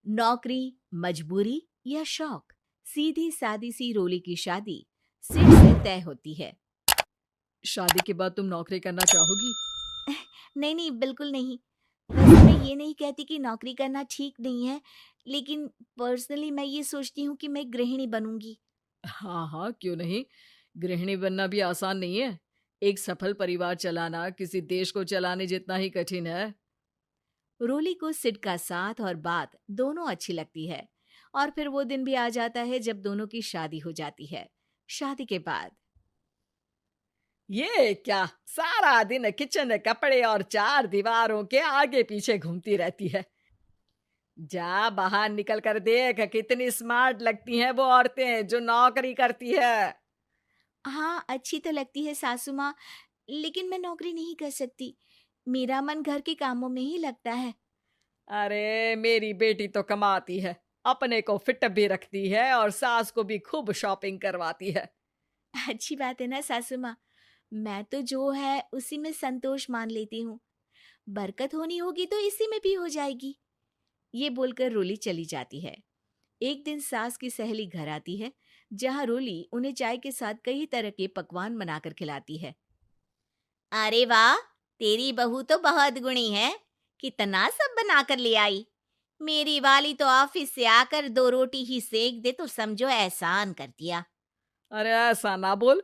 नौकरी, मजबूरी या शौक, सीधी सादी सी रोली की शादी सिड से तय होती है। शादी के बाद तुम नौकरी करना चाहोगी? नहीं नहीं, बिल्कुल नहीं। वैसे मैं ये नहीं कहती कि नौकरी करना ठीक नहीं है, लेकिन पर्सनली मैं ये सोचती हूँ कि मैं गृहिणी बनूंगी। हाँ हाँ, क्यों नहीं। गृहिणी बनना भी आसान नहीं है। एक सफल परिवार चलाना किसी देश को चलाने जितना ही कठिन है। रोली को सिड का साथ और बात दोनों अच्छी लगती है। और फिर वो दिन भी आ जाता है जब दोनों की शादी हो जाती है। शादी के बाद ये क्या, सारा दिन किचन कपड़े और चार दीवारों के आगे पीछे घूमती रहती है। जा बाहर निकल कर देख, कितनी स्मार्ट लगती हैं वो औरतें जो नौकरी करती है। हाँ, अच्छी तो लगती है सासू माँ, लेकिन मैं नौकरी नहीं कर सकती। मेरा मन घर के कामों में ही लगता है। अरे मेरी बेटी तो कमाती है, अपने को फिट भी रखती है और सास को भी खूब शॉपिंग करवाती है। अच्छी बात है ना सासू माँ। मैं तो जो है उसी में संतोष मान लेती हूँ। बरकत होनी होगी तो इसी में भी हो जाएगी। ये बोलकर रोली चली जाती है। एक दिन सास की सहेली घर आती है, जहाँ रोली उन्हें चाय के साथ कई तरह के पकवान बनाकर खिलाती है। अरे वाह, तेरी बहू तो बहुत गुणी है। कितना सब बनाकर ले आई। मेरी वाली तो ऑफिस से आकर 2 रोटी ही सेक दे तो समझो एहसान कर दिया। अरे ऐसा ना बोल।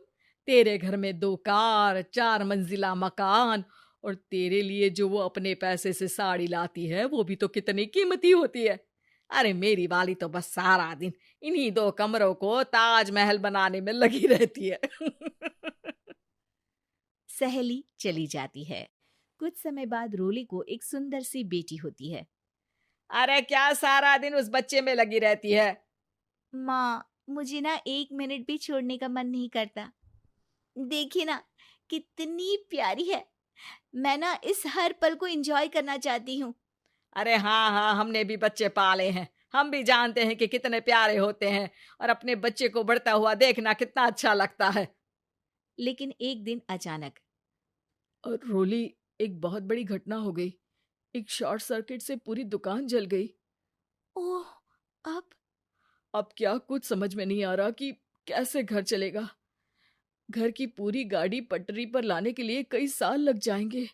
तेरे घर में 2 कार, 4 मंजिला मकान, और तेरे लिए जो वो अपने पैसे से साड़ी लाती है वो भी तो कितनी कीमती होती है। अरे मेरी वाली तो बस सारा दिन इन्हीं 2 कमरों को ताजमहल बनाने में लगी रहती है। सहेली चली जाती है। कुछ समय बाद रोली को एक सुंदर सी बेटी होती है। अरे क्या सारा दिन उस बच्चे में लगी रहती है। माँ, मुझे ना 1 मिनट भी छोड़ने का मन नहीं करता। देखिए ना, कितनी प्यारी है। मैं ना इस हर पल को एंजॉय करना चाहती हूँ। अरे हाँ हाँ, हमने भी बच्चे पाले हैं, हम भी जानते हैं कि कितने प्यारे होते हैं, और अपने बच्चे को बढ़ता हुआ देखना कितना अच्छा लगता है। लेकिन एक दिन अचानक और रोली, एक बहुत बड़ी घटना हो गई। एक शॉर्ट सर्किट से पूरी दुकान जल गई। ओह, अब अब क्या कुछ समझ में नहीं आ रहा कि कैसे घर चलेगा। घर की पूरी गाड़ी पटरी पर लाने के लिए कई साल लग जाएंगे,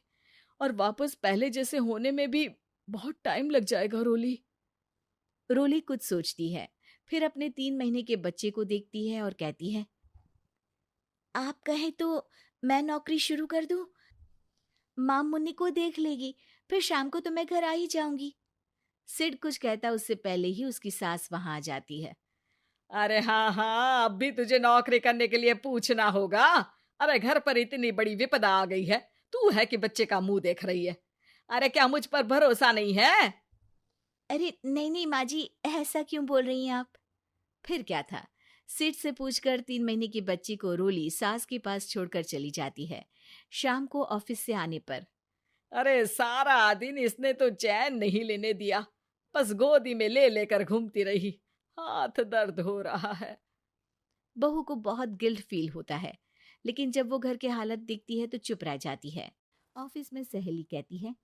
और वापस पहले जैसे होने में भी बहुत टाइम लग जाएगा। रोली, रोली कुछ सोचती है, फिर अपने 3 महीने के बच्चे को देखती है और कहती है, आप कहें तो मैं नौकरी शुरू कर दूं? माँ मुन्नी को देख लेगी, फिर शाम को तो मैं घर आ ही जाऊंगी। सिड कुछ कहता उससे पहले ही उसकी सास वहां आ जाती है। अरे हाँ हाँ, अब भी तुझे नौकरी करने के लिए पूछना होगा। अरे घर पर इतनी बड़ी विपदा आ गई है, तू है कि बच्चे का मुंह देख रही है। अरे क्या मुझ पर भरोसा नहीं है? अरे नहीं नहीं माँ जी, ऐसा क्यों बोल रही हैं आप? फिर क्या था, सिड से पूछकर 3 महीने की बच्ची को रोली सास के पास छोड़कर चली जाती है। शाम को ऑफिस से आने पर अरे सारा दिन इसने तो चैन नहीं लेने दिया, बस गोदी में ले लेकर घूमती रही। हाथ दर्द हो रहा है। बहू को बहुत गिल्ट फील होता है, लेकिन जब वो घर की हालत देखती है तो चुप रह जाती है। ऑफिस में सहेली कहती है,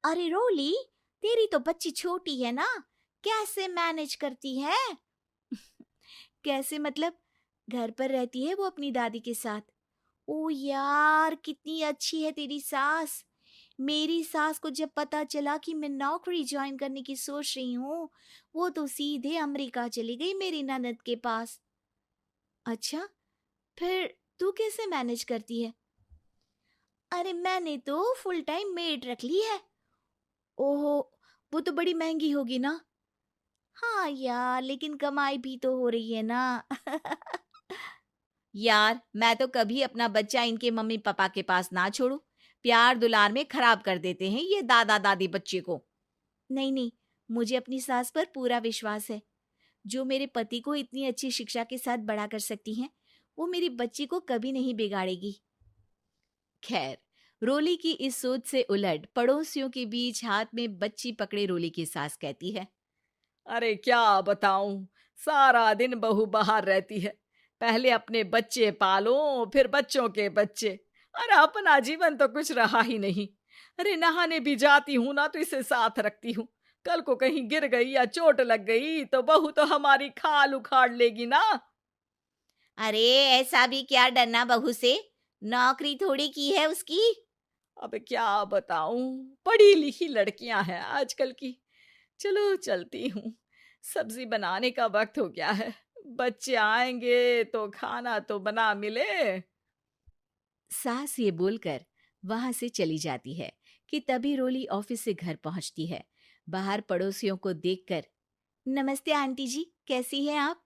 अरे रोली, तेरी तो बच्ची छोटी है ना, कैसे मैनेज करती है? कैसे मतलब? घर पर रहती है वो अपनी दादी के साथ। ओ यार, कितनी अच्छी है तेरी सास। मेरी सास को जब पता चला कि मैं नौकरी ज्वाइन करने की सोच रही हूँ, वो तो सीधे अमेरिका चली गई मेरी ननद के पास। अच्छा, फिर तू कैसे मैनेज करती है? अरे मैंने तो फुल टाइम मेड रख ली है। ओहो, वो तो बड़ी महंगी होगी ना? हाँ यार, लेकिन कमाई भी तो हो रही है ना। यार, मैं तो कभी अपना बच्चा इनके मम्मी पापा के पास ना छोड़ू। प्यार दुलार में खराब कर देते हैं ये दादा दादी बच्चे को। नहीं नहीं, मुझे अपनी सास पर पूरा विश्वास है। जो मेरे पति को इतनी अच्छी शिक्षा के साथ बड़ा कर सकती हैं, वो मेरी बच्ची को कभी नहीं बिगाड़ेगी। खैर, रोली की इस सोच से उलट पड़ोसियों के बीच हाथ में बच्ची पकड़े रोली की सास कहती है, अरे क्या बताऊं, सारा दिन बहू बाहर रहती है। पहले अपने बच्चे पालो, फिर बच्चों के बच्चे। अरे अपना जीवन तो कुछ रहा ही नहीं। अरे नहाने भी जाती हूं ना तो इसे साथ रखती हूँ। कल को कहीं गिर गई या चोट लग गई तो बहू तो हमारी खाल उखाड़ लेगी ना। अरे ऐसा भी क्या डरना बहू से, नौकरी थोड़ी की है उसकी। अब क्या बताऊं, पढ़ी लिखी लड़कियां हैं आजकल की। चलो चलती हूँ, सब्जी बनाने का वक्त हो गया है। बच्चे आएंगे तो खाना तो बना मिले। सास ये बोलकर वहां से चली जाती है कि तभी रोली ऑफिस से घर पहुंचती है। बाहर पड़ोसियों को देखकर, नमस्ते आंटी जी, कैसी हैं आप?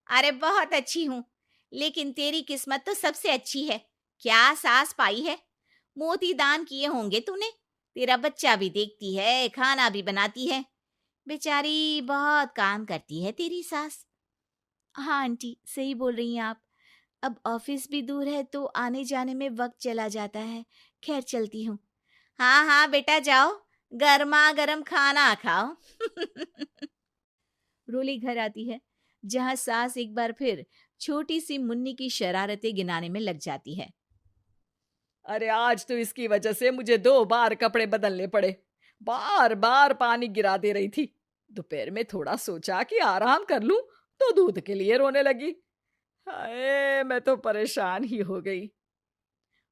अरे बहुत अच्छी हूँ, लेकिन तेरी किस्मत तो सबसे अच्छी है। क्या सास पाई है, मोती दान किए होंगे तूने। तेरा बच्चा भी देखती है, खाना भी बनाती है। बेचारी बहुत काम करती है तेरी सास। हाँ आंटी, सही बोल रही हैं आप। अब ऑफिस भी दूर है तो आने जाने में वक्त चला जाता है। खैर चलती हूँ। हाँ हाँ बेटा जाओ, गर्मा गर्म खाना खाओ। रोली घर आती है, जहाँ सास एक बार फिर छोटी सी मुन्नी की शरारतें गिनाने में लग जाती है। अरे आज तो इसकी वजह से मुझे 2 बार कपड़े बदलने पड़े। बार बार पानी गिरा दे रही थी। दोपहर में थोड़ा सोचा कि आराम कर लूं तो दूध के लिए रोने लगी। हाय, मैं तो परेशान ही हो गई।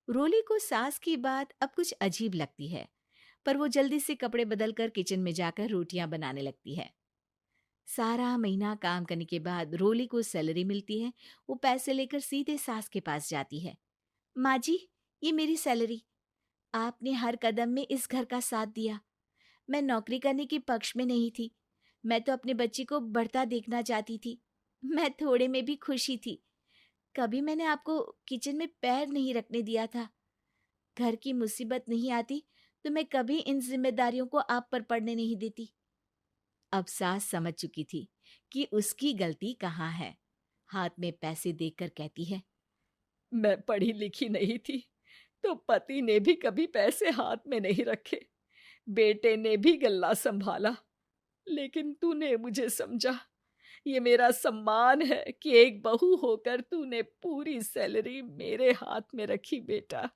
रोली को सास की बात अब कुछ अजीब लगती है, पर वो जल्दी से कपड़े बदलकर किचन में जाकर रोटियां बनाने लगती है। सारा महीना काम करने के बाद रोली को सैलरी मिलती है। वो पैसे लेकर सीधे सास के पास जाती है। माँ जी, ये मेरी सैलरी। आपने हर कदम में इस घर का साथ दिया। मैं नौकरी करने के पक्ष में नहीं थी। मैं तो अपने बच्चे को बढ़ता देखना चाहती थी। मैं थोड़े में भी खुशी थी। कभी मैंने आपको किचन में पैर नहीं रखने दिया था। घर की मुसीबत नहीं आती तो मैं कभी इन जिम्मेदारियों को आप पर पड़ने नहीं देती। अब सास समझ चुकी थी कि उसकी गलती कहाँ है। हाथ में पैसे देखकर कहती है, मैं पढ़ी लिखी नहीं थी तो पति ने भी कभी पैसे हाथ में नहीं रखे। बेटे ने भी गल्ला संभाला, लेकिन तूने मुझे समझा। ये मेरा सम्मान है कि एक बहू होकर तूने पूरी सैलरी मेरे हाथ में रखी बेटा।